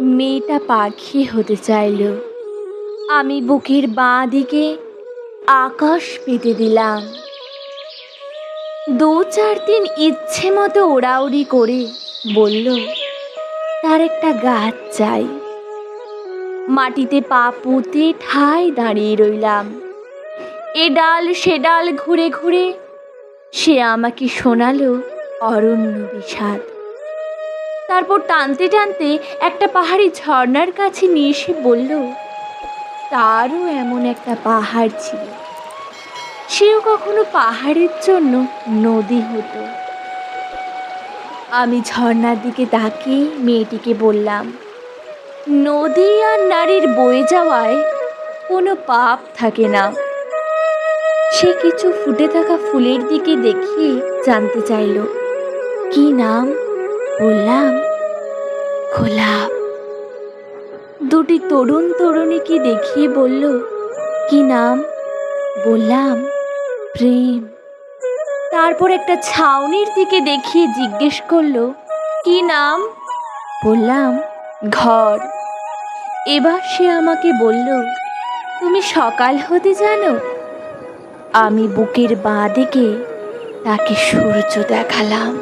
মেয়েটা পাখি হতে চাইল। আমি বুকের বাঁ দিকে আকাশ পেতে দিলাম। ২-৪ দিন ইচ্ছে মতো ওড়াউড়ি করে বলল তার একটা গাছ চাই। মাটিতে পা পুঁতে ঠায় দাঁড়িয়ে রইলাম। এ ডাল সে ডাল ঘুরে ঘুরে সে আমাকে শোনালো অরণ্য বিষাদ। তারপর টানতে টানতে একটা পাহাড়ি ঝর্ণার কাছে নিয়ে এসে বলল তারও এমন একটা পাহাড় ছিল, সেও কখনো পাহাড়ের জন্য নদী হতো। আমি ঝর্ণার দিকে তাকিয়ে মেয়েটিকে বললাম, নদী আর নারীর বয়ে যাওয়ায় কোনো পাপ থাকে না। সে কিছু ফুটে থাকা ফুলের দিকে দেখিয়ে জানতে চাইল, কি নাম? বললাম, গোলাপ। দুটি তরুণ তরুণীকে দেখিয়ে বলল, কি নাম? বললাম, প্রেম। তারপর একটা ছাউনির দিকে দেখিয়ে জিজ্ঞেস করলো, কি নাম? বললাম, ঘর। এবার সে আমাকে বলল, তুমি সকাল হতে জানো? আমি বুকের বাঁ দিকে তাকে সূর্য দেখালাম।